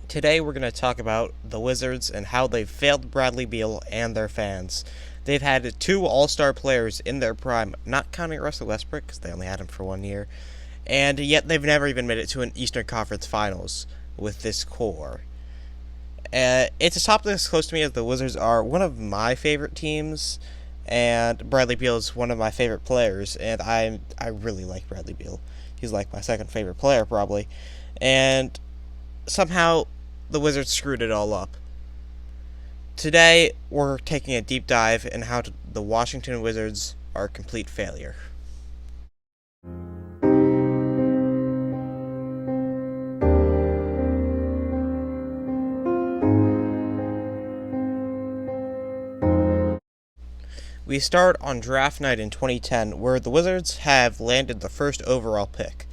Today we're going to talk about the Wizards and how they've failed Bradley Beal and their fans. They've had two all-star players in their prime, not counting Russell Westbrook because they only had him for 1 year, and yet they've never even made it to an Eastern Conference Finals with this core. It's a topic that's close to me as the Wizards are one of my favorite teams, and Bradley Beal is one of my favorite players, and I really like Bradley Beal. He's like my second favorite player probably, and somehow the Wizards screwed it all up. Today, we're taking a deep dive in how the Washington Wizards are a complete failure. We start on draft night in 2010, where the Wizards have landed the first overall pick,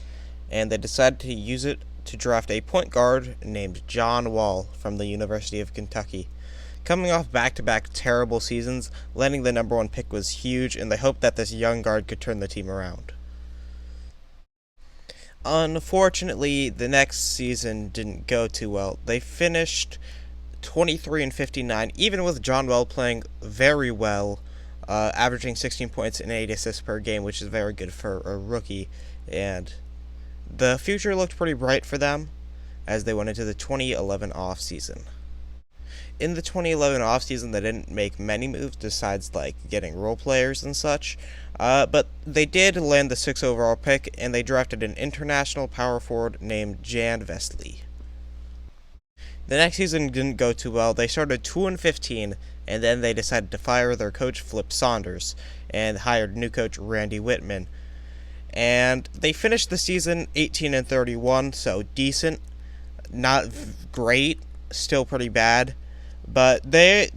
and they decided to use it to draft a point guard named John Wall from the University of Kentucky. Coming off back-to-back terrible seasons, landing the number one pick was huge, and they hoped that this young guard could turn the team around. Unfortunately, the next season didn't go too well. They finished 23-59, even with John Wall playing very well, averaging 16 points and 8 assists per game, which is very good for a rookie, and the future looked pretty bright for them as they went into the 2011 offseason. In the 2011 offseason, they didn't make many moves besides getting role players and such, but they did land the 6th overall pick, and they drafted an international power forward named Jan Vesely. The next season didn't go too well. They started 2-15, and then they decided to fire their coach Flip Saunders and hired new coach Randy Whitman. And they finished the season 18-31, so decent, not great, still pretty bad. But they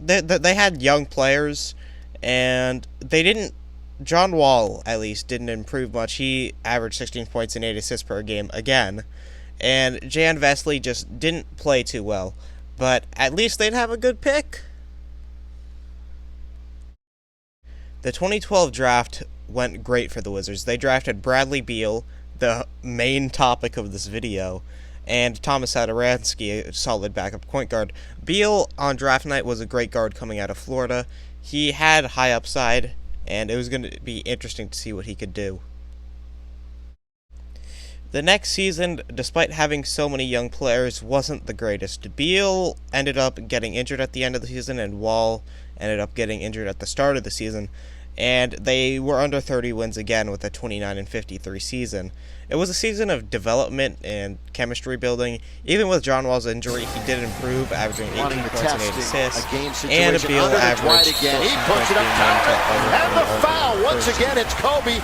had young players, and they didn't. John Wall, at least, didn't improve much. He averaged 16 points and 8 assists per game again. And Jan Vesely just didn't play too well. But at least they'd have a good pick. The 2012 draft went great for the Wizards. They drafted Bradley Beal, the main topic of this video, and Thomas Satoransky, a solid backup point guard. Beal on draft night was a great guard coming out of Florida. He had high upside, and it was going to be interesting to see what he could do. The next season, despite having so many young players, wasn't the greatest. Beal ended up getting injured at the end of the season, and Wall ended up getting injured at the start of the season, and they were under 30 wins again with a 29-53 season. It was a season of development and chemistry building. Even with John Wall's injury, he did improve, averaging 18 points and 8 assists, and Beal averaged 14 points and the foul once again. It's Kobe.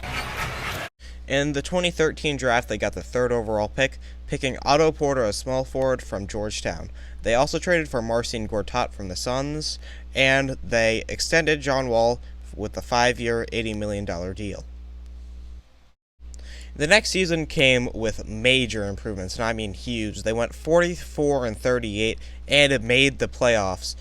In the 2013 draft, they got the 3rd overall pick, picking Otto Porter, a small forward from Georgetown. They also traded for Marcin Gortat from the Suns, and they extended John Wall with a 5-year, $80 million deal. The next season came with major improvements, and I mean huge. They went 44-38 and made the playoffs,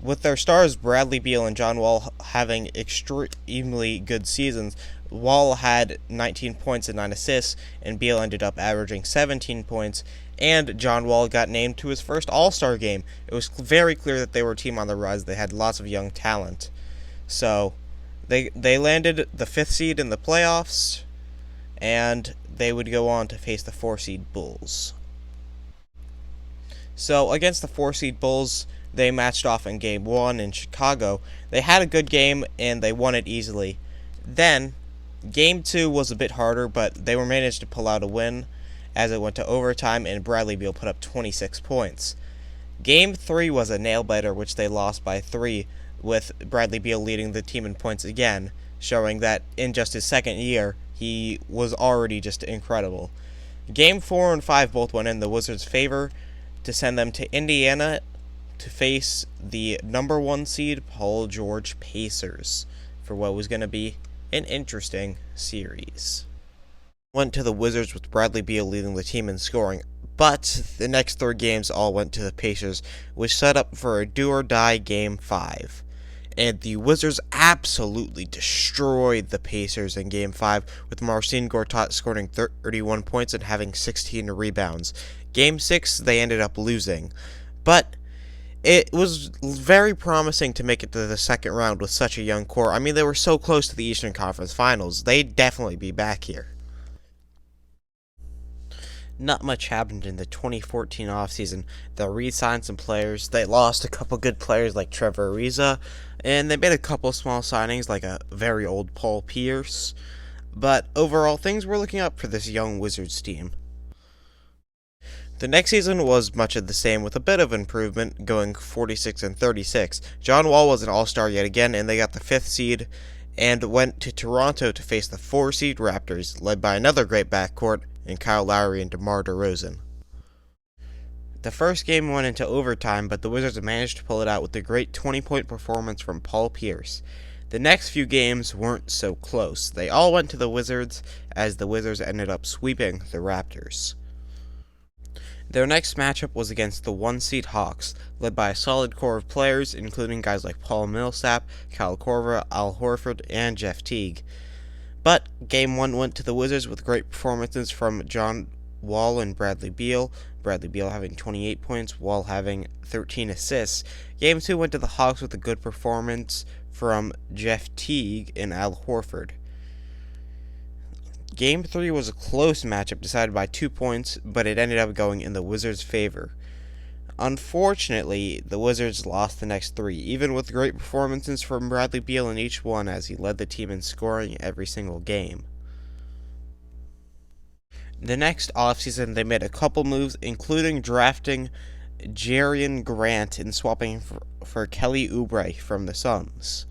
with their stars Bradley Beal and John Wall having extremely good seasons. Wall had 19 points and 9 assists, and Beal ended up averaging 17 points, and John Wall got named to his first All-Star game. It was very clear that they were a team on the rise. They had lots of young talent. So, they landed the 5th seed in the playoffs, and they would go on to face the 4-seed Bulls. So, against the 4-seed Bulls, they matched off in Game 1 in Chicago. They had a good game, and they won it easily. Then, Game 2 was a bit harder, but they were managed to pull out a win as it went to overtime, and Bradley Beal put up 26 points. Game 3 was a nail-biter, which they lost by 3, with Bradley Beal leading the team in points again, showing that in just his second year, he was already just incredible. Game 4 and 5 both went in the Wizards' favor to send them to Indiana to face the number 1 seed Paul George Pacers for what was going to be an interesting series. Went to the Wizards with Bradley Beal leading the team in scoring, but the next 3 games all went to the Pacers, which set up for a do-or-die Game 5. and the Wizards absolutely destroyed the Pacers in Game 5, with Marcin Gortat scoring 31 points and having 16 rebounds. Game 6, they ended up losing. But it was very promising to make it to the second round with such a young core. I mean, they were so close to the Eastern Conference Finals. They'd definitely be back here. Not much happened in the 2014 offseason. They re-signed some players. They lost a couple good players like Trevor Ariza, and they made a couple small signings like a very old Paul Pierce. But overall, things were looking up for this young Wizards team. The next season was much of the same with a bit of improvement, going 46-36. John Wall was an all-star yet again, and they got the 5th seed and went to Toronto to face the 4-seed Raptors, led by another great backcourt in Kyle Lowry and DeMar DeRozan. The first game went into overtime, but the Wizards managed to pull it out with a great 20-point performance from Paul Pierce. The next few games weren't so close. They all went to the Wizards, as the Wizards ended up sweeping the Raptors. Their next matchup was against the 1-seed Hawks, led by a solid core of players, including guys like Paul Millsap, Kyle Korver, Al Horford, and Jeff Teague. But Game 1 went to the Wizards with great performances from John Wall and Bradley Beal. Bradley Beal having 28 points, Wall having 13 assists. Game 2 went to the Hawks with a good performance from Jeff Teague and Al Horford. Game 3 was a close matchup decided by 2 points, but it ended up going in the Wizards' favor. Unfortunately, the Wizards lost the next 3, even with great performances from Bradley Beal in each one as he led the team in scoring every single game. The next offseason, they made a couple moves, including drafting Jerian Grant and swapping for Kelly Oubre from the Suns.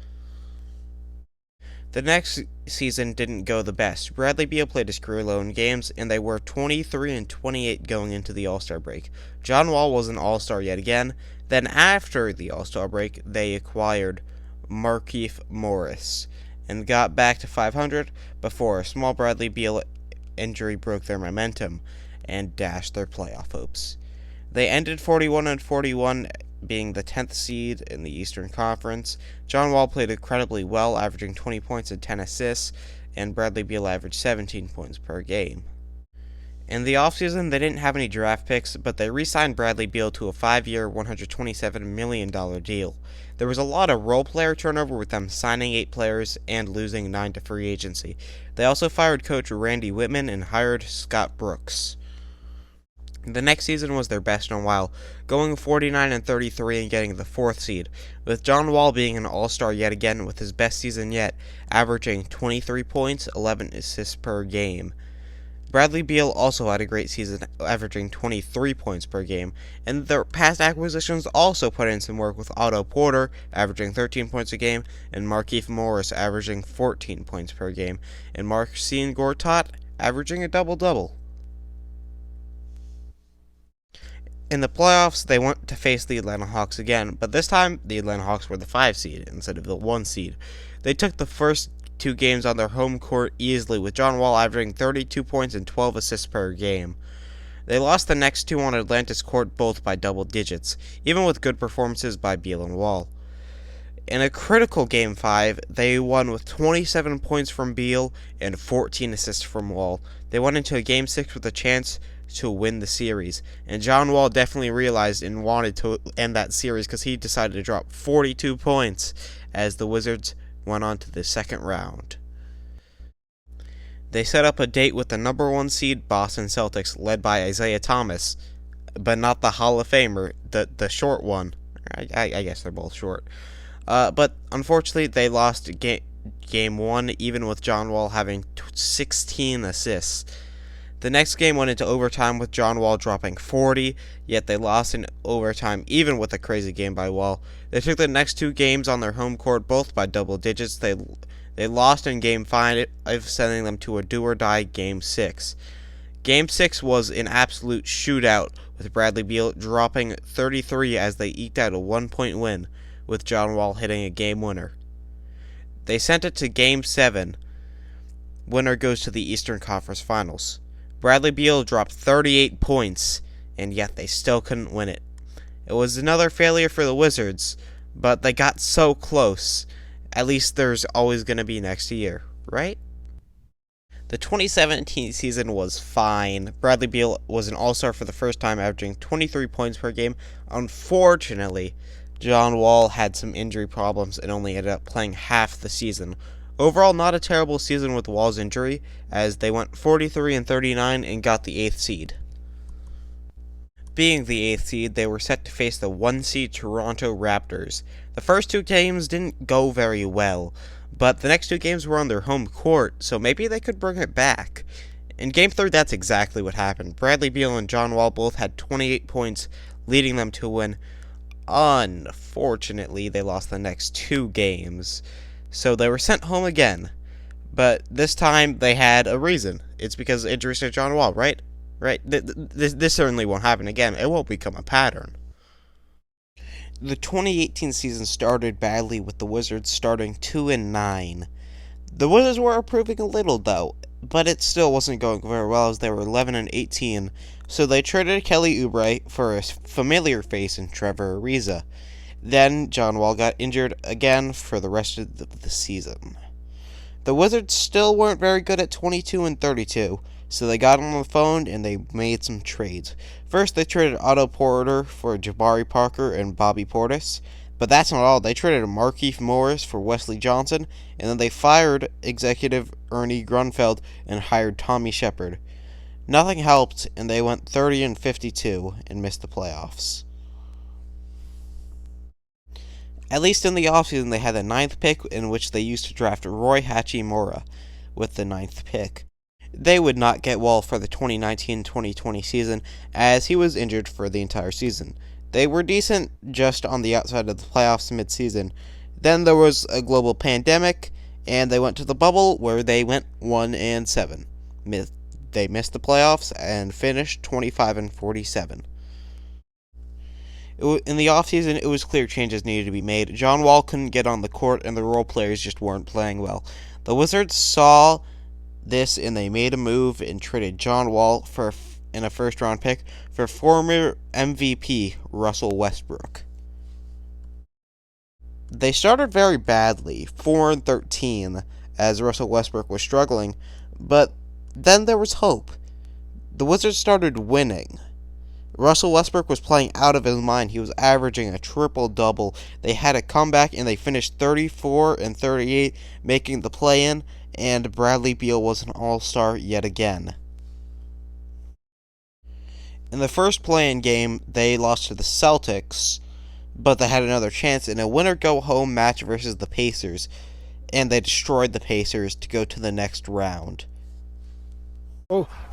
The next season didn't go the best. Bradley Beal played his career low in games, and they were 23-28 going into the All-Star break. John Wall was an All-Star yet again. Then after the All-Star break, they acquired Markieff Morris and got back to 500 before a small Bradley Beal injury broke their momentum and dashed their playoff hopes. They ended 41-41, being the 10th seed in the Eastern Conference. John Wall played incredibly well, averaging 20 points and 10 assists, and Bradley Beal averaged 17 points per game. In the offseason, they didn't have any draft picks, but they re-signed Bradley Beal to a 5-year, $127 million deal. There was a lot of role player turnover with them signing 8 players and losing 9 to free agency. They also fired coach Randy Whitman and hired Scott Brooks. The next season was their best in a while, going 49-33 and getting the 4th seed, with John Wall being an all-star yet again with his best season yet, averaging 23 points, 11 assists per game. Bradley Beal also had a great season, averaging 23 points per game, and their past acquisitions also put in some work with Otto Porter, averaging 13 points a game, and Markieff Morris, averaging 14 points per game, and Marcin Gortat, averaging a double-double. In the playoffs, they went to face the Atlanta Hawks again, but this time, the Atlanta Hawks were the 5 seed instead of the 1 seed. They took the first 2 games on their home court easily, with John Wall averaging 32 points and 12 assists per game. They lost the next 2 on Atlanta's court both by double digits, even with good performances by Beal and Wall. In a critical Game 5, they won with 27 points from Beal and 14 assists from Wall. They went into a Game 6 with a chance to win the series, and John Wall definitely realized and wanted to end that series because he decided to drop 42 points as the Wizards went on to the second round. They set up a date with the number 1 seed Boston Celtics, led by Isaiah Thomas, but not the Hall of Famer, the short one. I guess they're both short. But unfortunately, they lost game 1, even with John Wall having 16 assists. The next game went into overtime with John Wall dropping 40, yet they lost in overtime even with a crazy game by Wall. They took the next 2 games on their home court both by double digits. They lost in Game 5, sending them to a do-or-die Game 6. Game 6 was an absolute shootout, with Bradley Beal dropping 33 as they eked out a 1-point win, with John Wall hitting a game winner. They sent it to Game 7. Winner goes to the Eastern Conference Finals. Bradley Beal dropped 38 points, and yet they still couldn't win it. It was another failure for the Wizards, but they got so close. At least there's always going to be next year, right? The 2017 season was fine. Bradley Beal was an all-star for the first time, averaging 23 points per game. Unfortunately, John Wall had some injury problems and only ended up playing half the season. Overall, not a terrible season with Wall's injury, as they went 43-39 and got the 8th seed. Being the 8th seed, they were set to face the 1 seed Toronto Raptors. The first 2 games didn't go very well, but the next 2 games were on their home court, so maybe they could bring it back. In Game 3, that's exactly what happened. Bradley Beal and John Wall both had 28 points, leading them to win. Unfortunately, they lost the next 2 games, so they were sent home again. But this time, they had a reason. It's because of injuries to John Wall, right? Right? This certainly won't happen again. It won't become a pattern. The 2018 season started badly, with the Wizards starting 2-9. The Wizards were improving a little, though, but it still wasn't going very well, as they were 11-18, so they traded Kelly Oubre for a familiar face in Trevor Ariza. Then John Wall got injured again for the rest of the season. The Wizards still weren't very good at 22-32, so they got on the phone and they made some trades. First, they traded Otto Porter for Jabari Parker and Bobby Portis, but that's not all. They traded Markieff Morris for Wesley Johnson, and then they fired executive Ernie Grunfeld and hired Tommy Shepard. Nothing helped, and they went 30-52 and missed the playoffs. At least in the offseason, they had the 9th pick, in which they used to draft Roy Hachimura with the 9th pick. They would not get Wall for the 2019-2020 season, as he was injured for the entire season. They were decent just on the outside of the playoffs mid-season. Then there was a global pandemic, and they went to the bubble, where they went 1-7. They missed the playoffs and finished 25-47. In the offseason, it was clear changes needed to be made. John Wall couldn't get on the court, and the role players just weren't playing well. The Wizards saw this, and they made a move and traded John Wall in a first-round pick for former MVP Russell Westbrook. They started very badly, 4-13, as Russell Westbrook was struggling, but then there was hope. The Wizards started winning. Russell Westbrook was playing out of his mind. He was averaging a triple-double. They had a comeback, and they finished 34-38, making the play-in, and Bradley Beal was an all-star yet again. In the first play-in game, they lost to the Celtics, but they had another chance in a winner-go-home match versus the Pacers, and they destroyed the Pacers to go to the next round.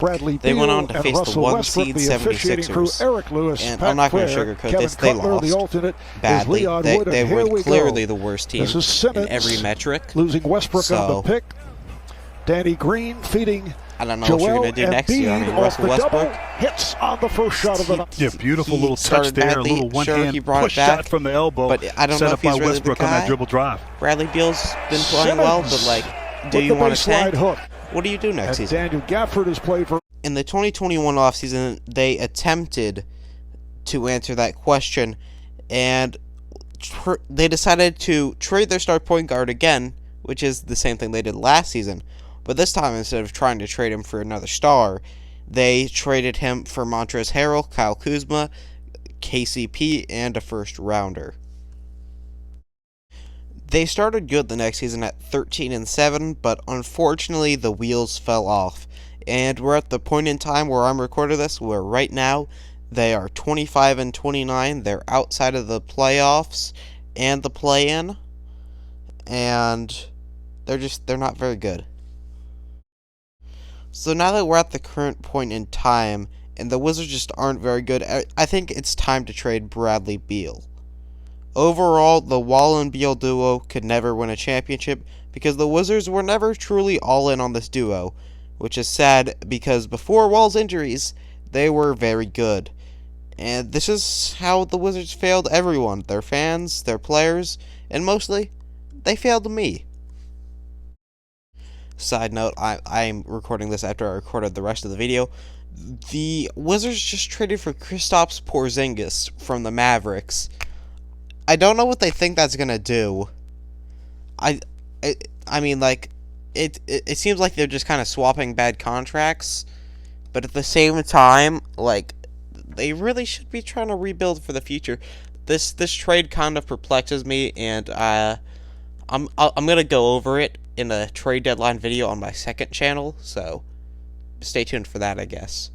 Bradley They Beal went on to face the 1-seed 76ers, Eric Lewis, and Pat I'm not going to Clare, sugarcoat Kevin this, they Cutler, lost the alternate, badly. Leon Wood, They and here were we clearly go. the worst team This is Simmons in every metric. losing Westbrook on So, the pick. Danny Green feeding I don't know Joel what you're going to do next year. I mean, Embiid Russell off the double, Westbrook, hits on the first shot of the night. Yeah, beautiful he little touch started there, badly. a little Sure, he one-hand brought it push back, shot from the elbow, but I don't set know up if he's by really Westbrook the on guy. that dribble drive. Bradley Beal's been playing well, but do with you the want to baseline tank? hook. What do you do next And season? Daniel Gafford has played for. In the 2021 offseason, they attempted to answer that question, and they decided to trade their star point guard again, which is the same thing they did last season. But this time, instead of trying to trade him for another star, they traded him for Montrezl Harrell, Kyle Kuzma, KCP, and a first-rounder. They started good the next season at 13-7, but unfortunately the wheels fell off. And we're at the point in time where I'm recording this, where right now they are 25-29. They're outside of the playoffs and the play-in, and they're not very good. So now that we're at the current point in time, and the Wizards just aren't very good, I think it's time to trade Bradley Beal. Overall, the Wall and Beal duo could never win a championship because the Wizards were never truly all in on this duo, which is sad because before Wall's injuries, they were very good. And this is how the Wizards failed everyone, their fans, their players, and mostly, they failed me. Side note, I'm recording this after I recorded the rest of the video. The Wizards just traded for Kristaps Porzingis from the Mavericks. I don't know what they think that's gonna do. I mean, it seems like they're just kind of swapping bad contracts, but at the same time, like, they really should be trying to rebuild for the future. This trade kind of perplexes me, and I'm gonna go over it in a trade deadline video on my second channel, so stay tuned for that, I guess.